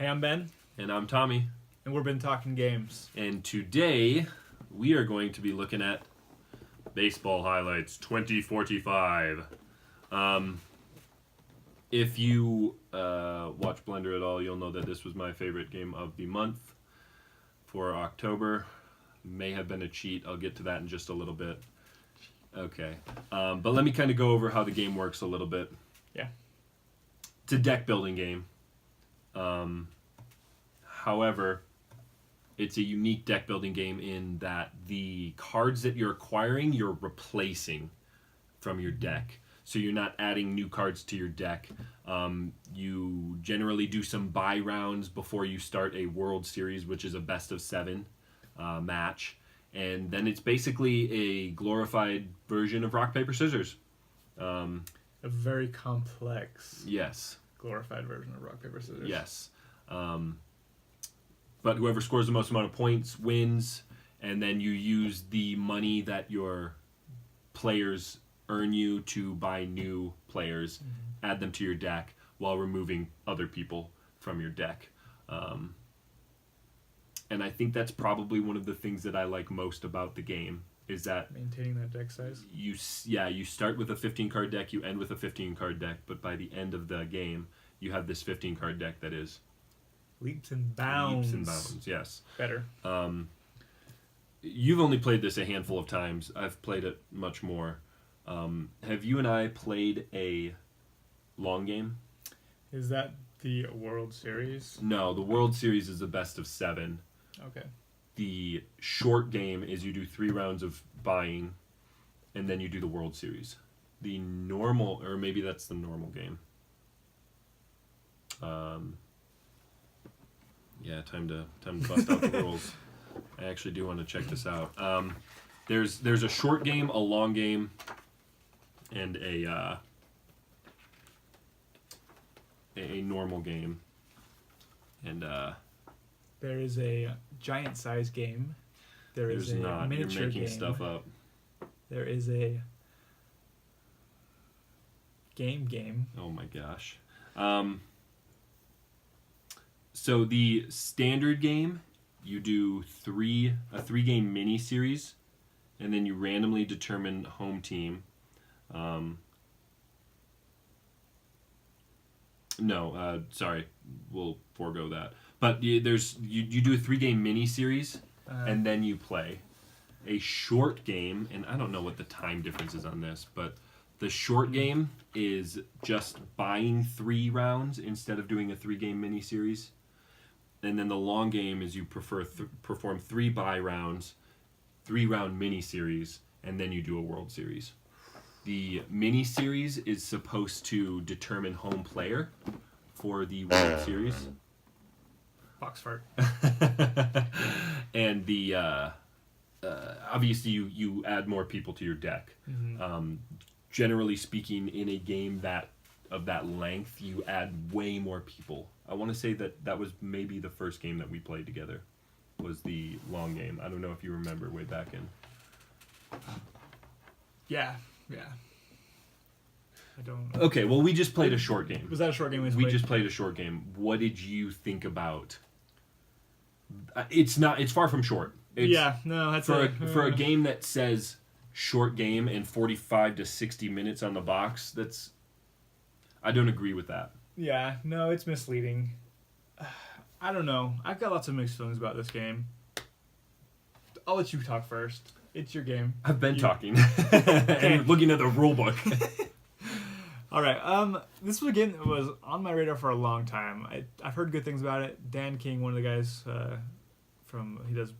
Hey, I'm Ben. And I'm Tommy. And we've been talking games. And today we are going to be looking at Baseball Highlights 2045. If you watch Blender at all, you'll know that this was my favorite game of the month for October. May have been a cheat. I'll get to that in just a little bit. Okay. But let me kind of go over how the game works a little bit. Yeah. It's a deck building game. However, it's a unique deck building game in that the cards that you're acquiring, you're replacing from your deck. So you're not adding new cards to your deck. You generally do some buy rounds before you start a World Series, which is a best of 7 match. And then it's basically a glorified version of rock, paper, scissors. A very complex, Yes. glorified version of rock, paper, scissors. Yes. But whoever scores the most amount of points wins, and then you use the money that your players earn you to buy new players, add them to your deck while removing other people from your deck. And I think that's probably one of the things that I like most about the game is that Maintaining that deck size. you start with a 15-card deck, you end with a 15-card deck, but by the end of the game, you have this 15-card deck that is Leaps and bounds. leaps and bounds, yes. Better. You've only played this a handful of times. I've played it much more. Have you and I played a long game? Is that the World Series? No, the World Series is the best of 7. Okay. The short game is you do 3 rounds of buying, and then you do the World Series. The normal, or maybe that's the normal game. Yeah, time to bust out the rules. I actually do want to check this out. There's a short game, a long game, and a normal game, and There is a giant size game. there's a not. You're miniature making game. stuff up. There is a game. Oh my gosh. So the standard game, you do a 3-game mini series, and then you randomly determine home team. Sorry, we'll forego that. But you do a 3-game mini series, and then you play a short game. And I don't know what the time difference is on this, but the short game is just buying 3 rounds instead of doing a 3-game mini series. And then the long game is you perform 3 buy rounds, 3-round mini series, and then you do a World Series. The mini series is supposed to determine home player for the World Series. Box fart. And the obviously you add more people to your deck. Generally speaking, in a game of that length, you add way more people. I want to say that was maybe the first game that we played together, was the long game. I don't know if you remember way back in. Yeah. I don't. Okay, well, we just played a short game. Was that a short game? We just played a short game. What did you think about? It's far from short. That's for a game that says short game and 45 to 60 minutes on the box. I don't agree with that. Yeah, no, it's misleading. I don't know. I've got lots of mixed feelings about this game. I'll let you talk first. It's your game. I've been talking and looking at the rule book. All right. This was a game that was on my radar for a long time. I've heard good things about it. Dan King, one of the guys he does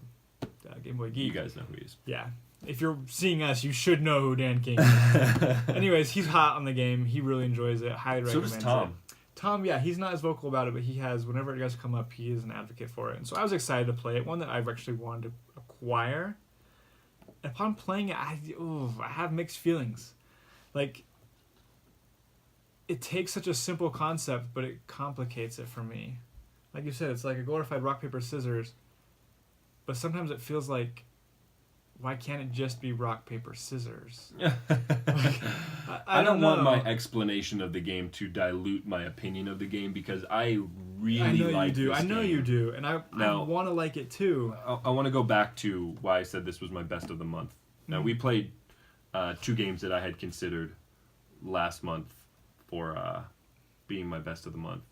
Game Boy Geek. You guys know who he is. Yeah. If you're seeing us, you should know who Dan King is. Anyways, he's hot on the game. He really enjoys it. Highly recommends it. So does Tom. Tom, yeah, he's not as vocal about it, but he has, whenever it guys come up, he is an advocate for it. And so I was excited to play it. One that I've actually wanted to acquire. And upon playing it, I have mixed feelings. Like, it takes such a simple concept, but it complicates it for me. Like you said, it's like a glorified rock, paper, scissors. But sometimes it feels like, why can't it just be rock, paper, scissors? I don't want my explanation of the game to dilute my opinion of the game, because I really like you do. this I know game. you do, and I Now- want to like it too. I want to go back to why I said this was my best of the month. Now, we played 2 games that I had considered last month for being my best of the month.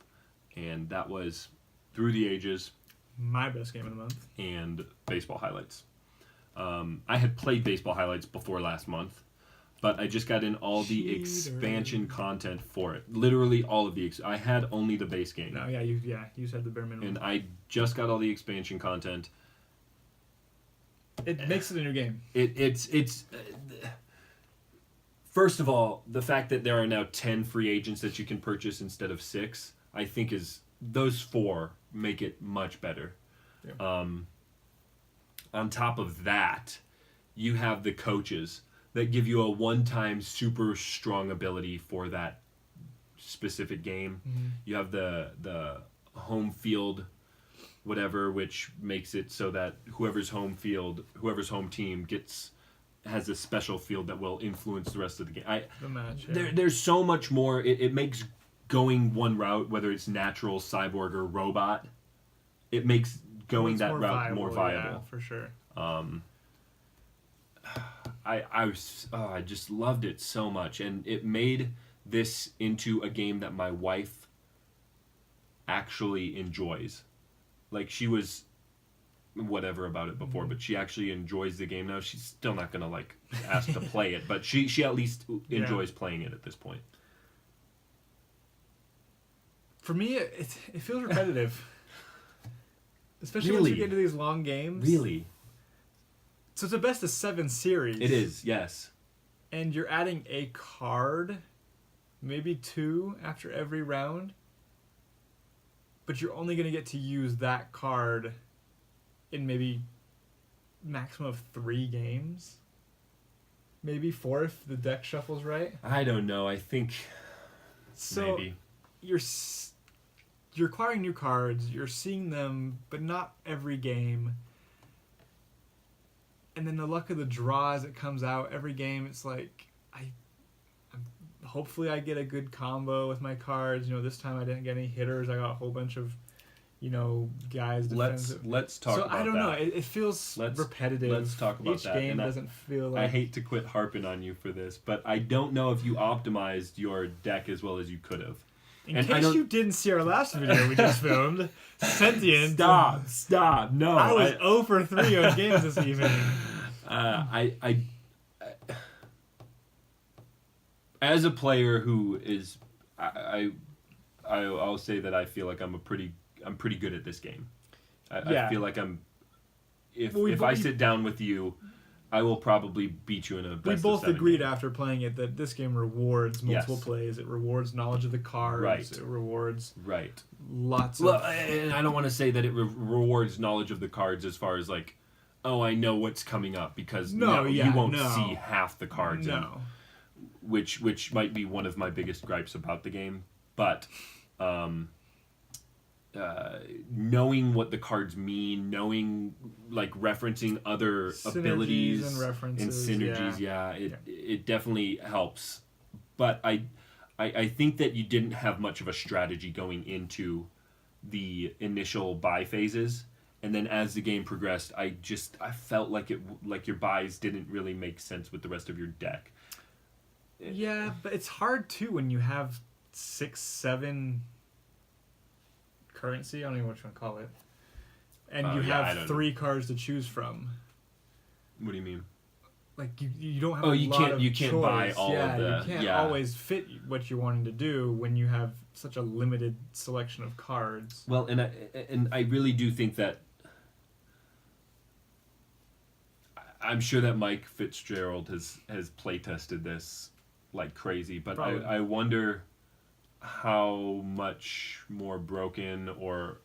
And that was Through the Ages My best game of the month. and Baseball Highlights. I had played Baseball Highlights before last month, but I just got in all the Cheater. expansion content for it. Literally all of the... I had only the base game. No, you said the bare minimum. And I just got all the expansion content. It makes it a new game. It's first of all, the fact that there are now 10 free agents that you can purchase instead of 6, I think is those 4 make it much better. Yeah. On top of that, you have the coaches that give you a one-time super strong ability for that specific game. Mm-hmm. You have the home field whatever, which makes it so that whoever's home team has a special field that will influence the rest of the game. The match. Yeah. There's so much more. It makes going one route, whether it's natural, cyborg, or robot, it makes going It's that more route more viable. Yeah, for sure. I just loved it so much, and it made this into a game that my wife actually enjoys. Like, she was whatever about it before, but she actually enjoys the game now. She's still not gonna like ask to play it, but she at least enjoys playing it at this point. For me, it feels repetitive. Especially once Really? you get into these long games. Really? So it's a best of 7 series. It is, yes. And you're adding a card, maybe 2 after every round. But you're only going to get to use that card in maybe maximum of 3 games. Maybe 4 if the deck shuffles right. I don't know. I think So maybe. you're acquiring new cards, you're seeing them, but not every game. And then the luck of the draw as it comes out every game, it's like hopefully I get a good combo with my cards. You know, this time I didn't get any hitters. I got a whole bunch of, guys defensive. Let's talk about that. So I don't know. It feels repetitive. Let's talk about Each that. game And doesn't feel like. I hate to quit harping on you for this, but I don't know if you optimized your deck as well as you could have. In and I case don't- you didn't see our last video we just filmed, Sentient. Stop! No, I was 0 for 3 on games this evening. As a player who is, I'll say that I feel like I'm pretty good at this game. I feel like I'm. If I sit down with you, I will probably beat you in a best We of both 7 agreed game. after playing it that this game rewards multiple Yes. plays. It rewards knowledge of the cards. Right. It rewards Right. lots Well, of. and I don't want to say that it rewards knowledge of the cards as far as like, oh, I know what's coming up because you won't see half the cards. No. Which might be one of my biggest gripes about the game, but knowing what the cards mean, knowing like referencing other Synergies abilities and references, and synergies, it definitely helps. But I think that you didn't have much of a strategy going into the initial buy phases. And then as the game progressed, I felt like your buys didn't really make sense with the rest of your deck. Yeah, but it's hard too when you have 6, 7 currency. I don't even know what you want to call it. And you I have don't 3 cards to choose from. What do you mean? Like you don't have Oh, a you lot can't- of you can't choice. buy all of the- You can't yeah. always fit what you're wanting to do when you have such a limited selection of cards. Well, and I really do think that I'm sure that Mike Fitzgerald has play tested this like crazy, but Probably. I wonder how much more broken or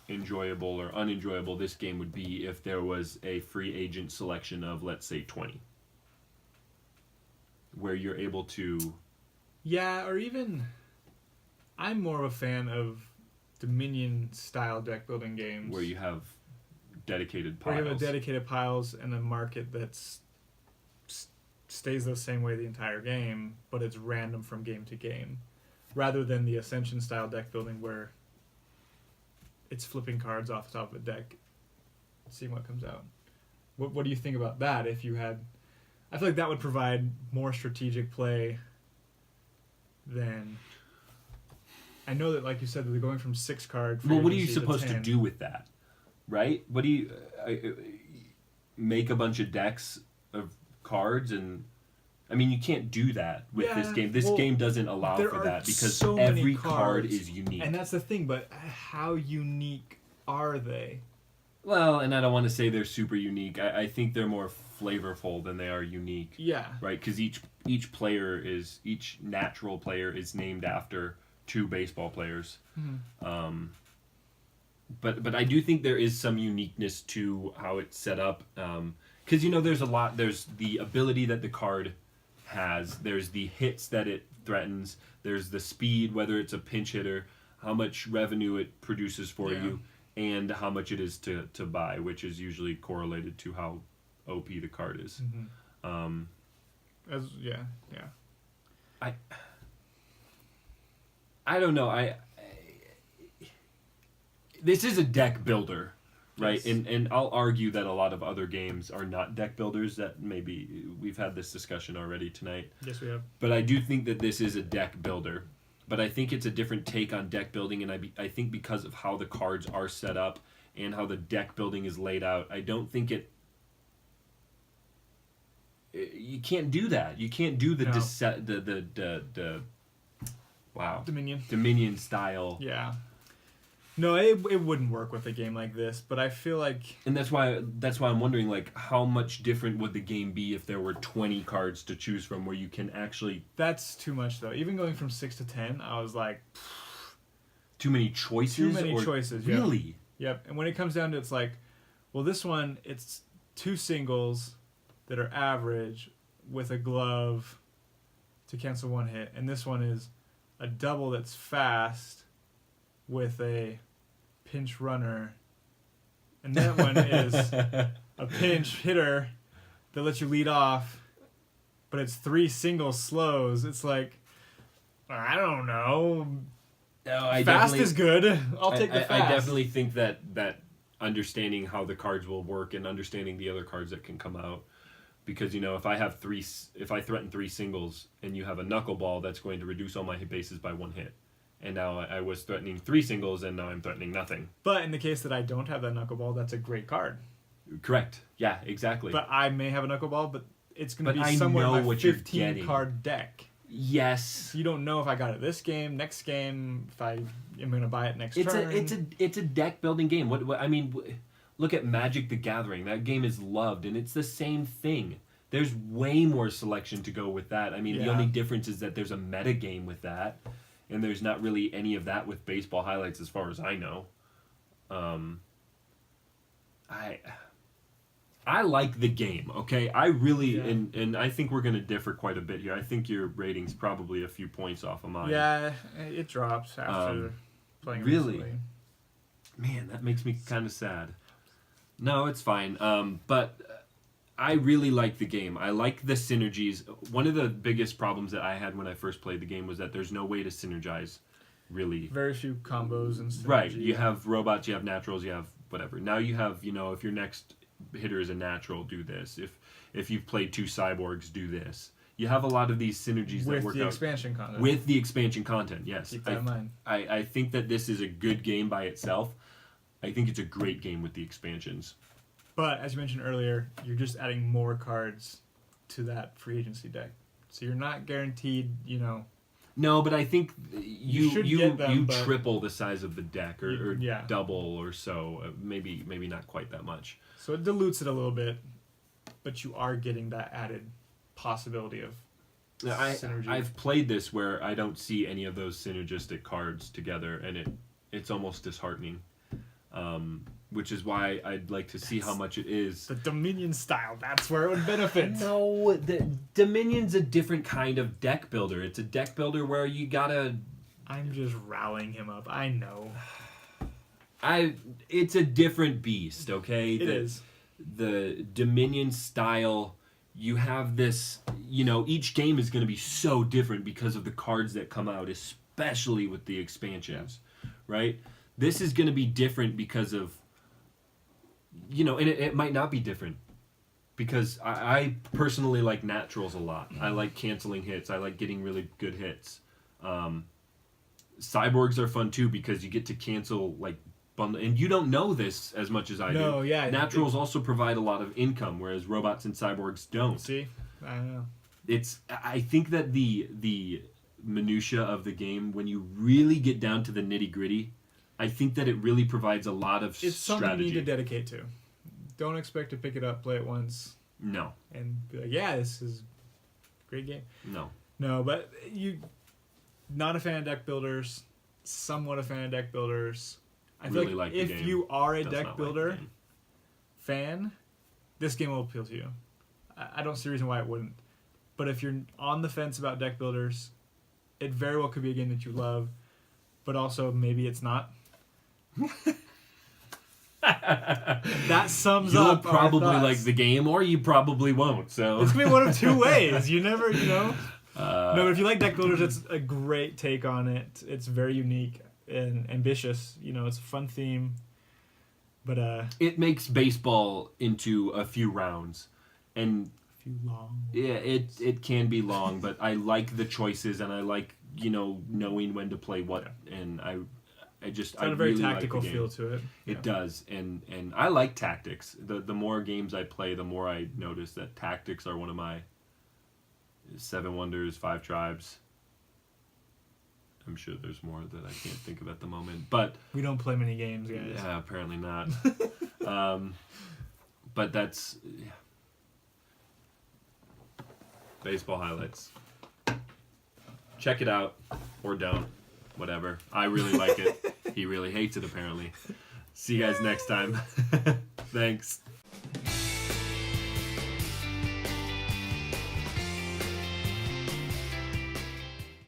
enjoyable or unenjoyable this game would be if there was a free agent selection of, let's say, 20, where you're able to. Yeah, or even I'm more of a fan of Dominion style deck building games Where you have dedicated where piles. you have a dedicated piles and a market that's stays the same way the entire game, but it's random from game to game, rather than the Ascension style deck building where it's flipping cards off the top of a deck, seeing what comes out. What do you think about that? If you had, I feel like that would provide more strategic play than. I know that, like you said, they're going from 6 card. Well, what are you supposed to do with that, right? What do you make a bunch of decks of cards and? I mean, you can't do that with this game. This game doesn't allow for that because so every card is unique. And that's the thing, but how unique are they? Well, and I don't want to say they're super unique. I think they're more flavorful than they are unique. Yeah. Right? Because each natural player is named after 2 baseball players. Mm-hmm. But I do think there is some uniqueness to how it's set up. Because, there's the ability that the card has, there's the hits that it threatens, there's the speed, whether it's a pinch hitter, how much revenue it produces for you, and how much it is to buy, which is usually correlated to how OP the card is. Mm-hmm. I don't know. This is a deck builder. Right, Yes. and I'll argue that a lot of other games are not deck builders. That maybe we've had this discussion already tonight. Yes, we have. But I do think that this is a deck builder. But I think it's a different take on deck building, and I think because of how the cards are set up and how the deck building is laid out, I don't think you can't do that. You can't do the Dominion style. Yeah. No, it wouldn't work with a game like this, but I feel like... And that's why I'm wondering, like, how much different would the game be if there were 20 cards to choose from where you can actually... That's too much, though. Even going from 6 to 10, I was like... Too many choices? Too many choices, yeah. Really? Yep, and when it comes down to it's like, well, this one, it's 2 singles that are average with a glove to cancel 1 hit, and this one is a double that's fast with a pinch runner, and that one is a pinch hitter that lets you lead off, but it's 3 single slows. It's like, I don't know. No, fast is good. I'll take the fast. I definitely think that understanding how the cards will work and understanding the other cards that can come out, because if I threaten 3 singles and you have a knuckleball, that's going to reduce all my hit bases by 1 hit. And now I was threatening 3 singles, and now I'm threatening nothing. But in the case that I don't have that knuckleball, that's a great card. Correct. Yeah, exactly. But I may have a knuckleball, but it's going to be somewhere in my 15-card deck. Yes. So you don't know if I got it this game, next game, if I am going to buy it next turn. It's a deck building game. What I mean, look at Magic the Gathering. That game is loved, and it's the same thing. There's way more selection to go with that. I mean, the only difference is that there's a meta game with that. And there's not really any of that with baseball highlights as far as I know. I like the game, okay? I really, and I think we're going to differ quite a bit here. I think your rating's probably a few points off of mine. Yeah, it drops after playing really? recently. Man, that makes me kind of sad. No, it's fine. But I really like the game. I like the synergies. One of the biggest problems that I had when I first played the game was that there's no way to synergize, really. Very few combos and synergy. Right. You have robots, you have naturals, you have whatever. Now you have, if your next hitter is a natural, do this. If you've played 2 cyborgs, do this. You have a lot of these synergies that work out. With the expansion content. With the expansion content, yes. Keep that in mind. I think that this is a good game by itself. I think it's a great game with the expansions. But, as you mentioned earlier, you're just adding more cards to that free agency deck. So you're not guaranteed, No, but I think you but triple the size of the deck or double or so. Maybe not quite that much. So it dilutes it a little bit, but you are getting that added possibility of synergy. I've played this where I don't see any of those synergistic cards together, and it's almost disheartening. Which is why I'd like to see how much it is. The Dominion style, that's where it would benefit. No, the Dominion's a different kind of deck builder. It's a deck builder where you gotta... I'm just rallying him up, I know. It's a different beast, okay? It is. The Dominion style, you have this... each game is going to be so different because of the cards that come out, especially with the expansions, right? This is going to be different because of, and it might not be different. Because I personally like naturals a lot. I like canceling hits. I like getting really good hits. Cyborgs are fun too because you get to cancel like bundle, and you don't know this as much as I do. No, yeah. Naturals also provide a lot of income, whereas robots and cyborgs don't. See, I don't know. I think that the minutia of the game, when you really get down to the nitty gritty, I think that it really provides a lot of It's something strategy. you need to dedicate to. Don't expect to pick it up, play it once, No, and be like, yeah, this is a great game. no. But you, not a fan of deck builders, somewhat a fan of deck builders. I feel Really like the if game. you are a Does deck not like the builder game. fan, this game will appeal to you. I don't see a reason why it wouldn't. But if you're on the fence about deck builders, it very well could be a game that you love, but also maybe it's not. That sums You'll up. probably our thoughts. like the game, or you probably won't. So It's gonna be one of two ways. You never, No, Uh, but if you like deck builders, it's a great take on it. It's very unique and ambitious. It's a fun theme. But it makes baseball into a few rounds, and a few long. yeah, it can be long. But I like the choices, and I like knowing when to play what, and I It's got a very really tactical like the feel game. to it. It does, and I like tactics. The more games I play, the more I notice that tactics are one of my 7 Wonders, 5 Tribes. I'm sure there's more that I can't think of at the moment, but We don't play many games, guys. yeah, apparently not. But that's baseball highlights. Check it out, or don't. Whatever. I really like it. He really hates it, apparently. See you guys next time. Thanks.